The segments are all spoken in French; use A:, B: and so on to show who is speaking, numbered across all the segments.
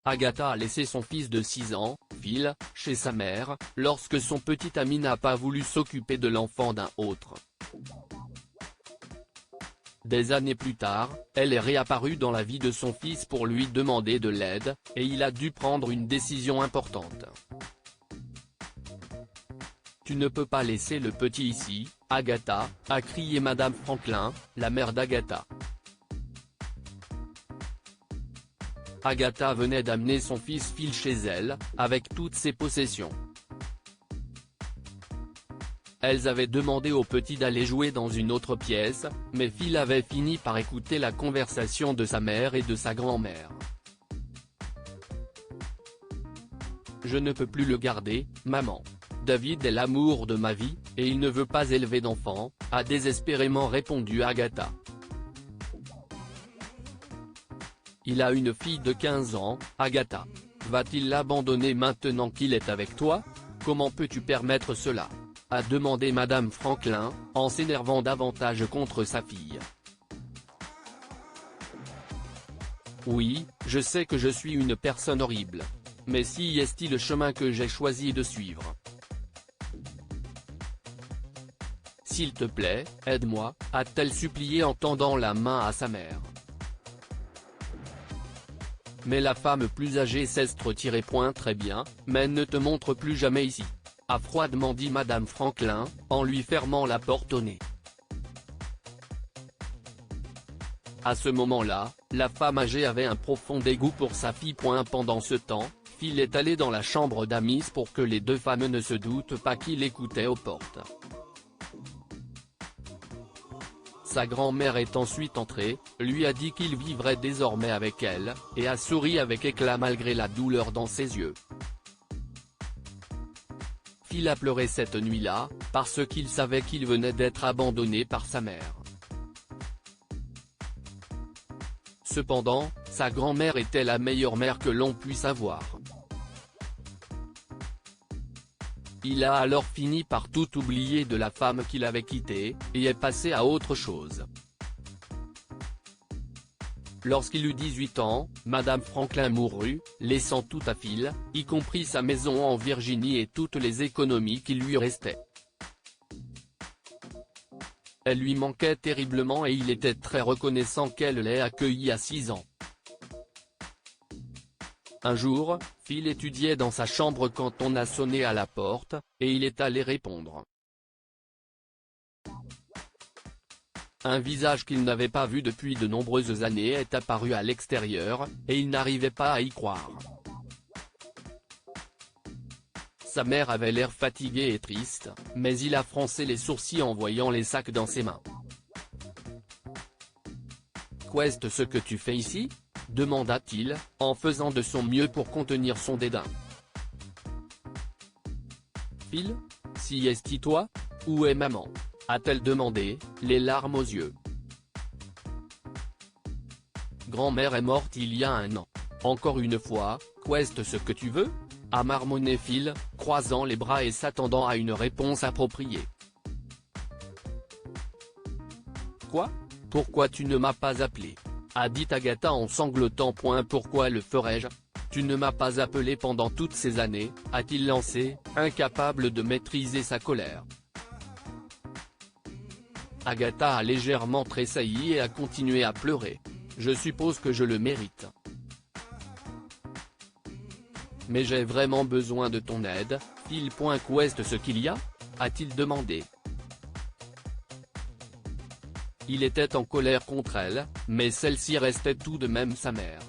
A: Agatha a laissé son fils de 6 ans, Phil, chez sa mère, lorsque son petit ami n'a pas voulu s'occuper de l'enfant d'un autre. Des années plus tard, elle est réapparue dans la vie de son fils pour lui demander de l'aide, et il a dû prendre une décision importante. « Tu ne peux pas laisser le petit ici, Agatha », a crié Madame Franklin, la mère d'Agatha. Agatha venait d'amener son fils Phil chez elle, avec toutes ses possessions. Elles avaient demandé au petit d'aller jouer dans une autre pièce, mais Phil avait fini par écouter la conversation de sa mère et de sa grand-mère. « Je ne peux plus le garder, maman. David est l'amour de ma vie, et il ne veut pas élever d'enfant », a désespérément répondu Agatha. Il a une fille de 15 ans, Agatha. Va-t-il l'abandonner maintenant qu'il est avec toi? Comment peux-tu permettre cela? A demandé Madame Franklin, en s'énervant davantage contre sa fille. Oui, je sais que je suis une personne horrible. Mais si est-il le chemin que j'ai choisi de suivre? S'il te plaît, aide-moi, a-t-elle supplié en tendant la main à sa mère. Mais la femme plus âgée s'est-elle très bien, mais ne te montre plus jamais ici, a froidement dit Madame Franklin, en lui fermant la porte au nez. À ce moment-là, la femme âgée avait un profond dégoût pour sa fille. Pendant ce temps, Phil est allé dans la chambre d'Amis pour que les deux femmes ne se doutent pas qu'il écoutait aux portes. Sa grand-mère est ensuite entrée, lui a dit qu'il vivrait désormais avec elle, et a souri avec éclat malgré la douleur dans ses yeux. Phil a pleuré cette nuit-là, parce qu'il savait qu'il venait d'être abandonné par sa mère. Cependant, sa grand-mère était la meilleure mère que l'on puisse avoir. Il a alors fini par tout oublier de la femme qu'il avait quittée, et est passé à autre chose. Lorsqu'il eut 18 ans, Madame Franklin mourut, laissant tout à Phil, y compris sa maison en Virginie et toutes les économies qui lui restaient. Elle lui manquait terriblement et il était très reconnaissant qu'elle l'ait accueilli à 6 ans. Un jour, Phil étudiait dans sa chambre quand on a sonné à la porte, et il est allé répondre. Un visage qu'il n'avait pas vu depuis de nombreuses années est apparu à l'extérieur, et il n'arrivait pas à y croire. Sa mère avait l'air fatiguée et triste, mais il a froncé les sourcils en voyant les sacs dans ses mains. « Qu'est-ce ce que tu fais ici ?» demanda-t-il, en faisant de son mieux pour contenir son dédain. « Phil, si est-ce toi? Où est maman ?» a-t-elle demandé, les larmes aux yeux. « Grand-mère est morte il y a 1 an. Encore une fois, qu'est-ce ce que tu veux ?» a marmonné Phil, croisant les bras et s'attendant à une réponse appropriée. « Quoi? Pourquoi tu ne m'as pas appelé ?» a dit Agatha en sanglotant. « Pourquoi le ferais-je? Tu ne m'as pas appelé pendant toutes ces années, a-t-il lancé, incapable de maîtriser sa colère. Agatha a légèrement tressailli et a continué à pleurer. « Je suppose que je le mérite. Mais j'ai vraiment besoin de ton aide, Phil. Qu'est-ce ce qu'il y a ?» a-t-il demandé. Il était en colère contre elle, mais celle-ci restait tout de même sa mère.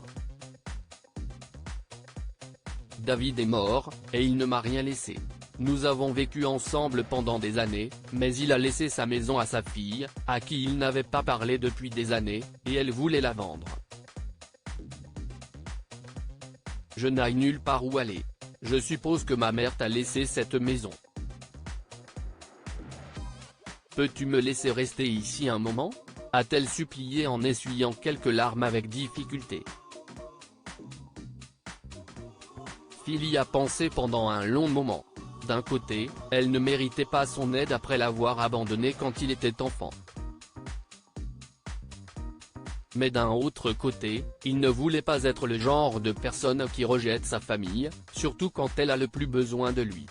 A: « David est mort, et il ne m'a rien laissé. Nous avons vécu ensemble pendant des années, mais il a laissé sa maison à sa fille, à qui il n'avait pas parlé depuis des années, et elle voulait la vendre. Je n'ai nulle part où aller. Je suppose que ma mère t'a laissé cette maison. Peux-tu me laisser rester ici un moment ?» a-t-elle supplié en essuyant quelques larmes avec difficulté. Phil y a pensé pendant un long moment. D'un côté, elle ne méritait pas son aide après l'avoir abandonné quand il était enfant. Mais d'un autre côté, il ne voulait pas être le genre de personne qui rejette sa famille, surtout quand elle a le plus besoin de lui.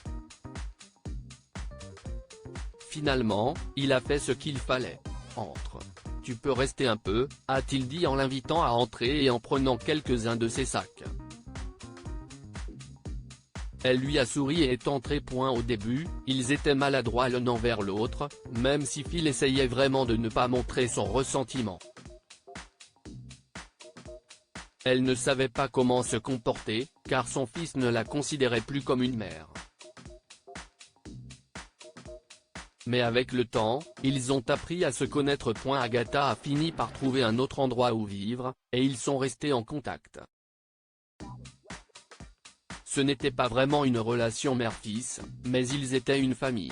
A: Finalement, il a fait ce qu'il fallait. Entre. Tu peux rester un peu, a-t-il dit en l'invitant à entrer et en prenant quelques-uns de ses sacs. Elle lui a souri et est entrée. Au début, ils étaient maladroits l'un envers l'autre, même si Phil essayait vraiment de ne pas montrer son ressentiment. Elle ne savait pas comment se comporter, car son fils ne la considérait plus comme une mère. Mais avec le temps, ils ont appris à se connaître. Agatha a fini par trouver un autre endroit où vivre, et ils sont restés en contact. Ce n'était pas vraiment une relation mère-fils, mais ils étaient une famille.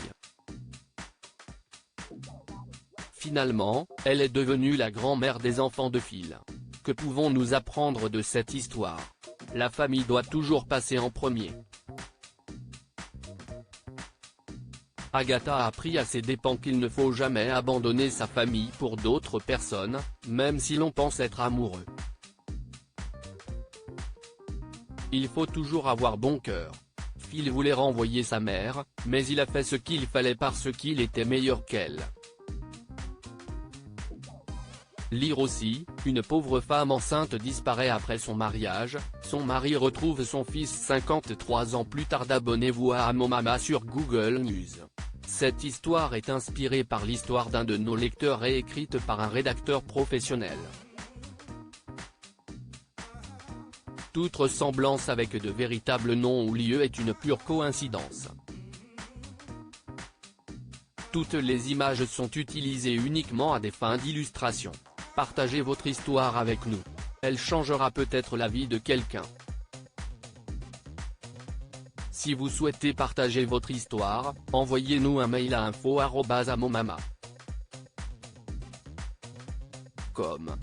A: Finalement, elle est devenue la grand-mère des enfants de Phil. Que pouvons-nous apprendre de cette histoire? La famille doit toujours passer en premier. Agatha a appris à ses dépens qu'il ne faut jamais abandonner sa famille pour d'autres personnes, même si l'on pense être amoureux. Il faut toujours avoir bon cœur. Phil voulait renvoyer sa mère, mais il a fait ce qu'il fallait parce qu'il était meilleur qu'elle. Lire aussi, une pauvre femme enceinte disparaît après son mariage, son mari retrouve son fils 53 ans plus tard. Abonnez-vous à Momama sur Google News. Cette histoire est inspirée par l'histoire d'un de nos lecteurs et écrite par un rédacteur professionnel. Toute ressemblance avec de véritables noms ou lieux est une pure coïncidence. Toutes les images sont utilisées uniquement à des fins d'illustration. Partagez votre histoire avec nous. Elle changera peut-être la vie de quelqu'un. Si vous souhaitez partager votre histoire, envoyez-nous un mail à info@momama.com.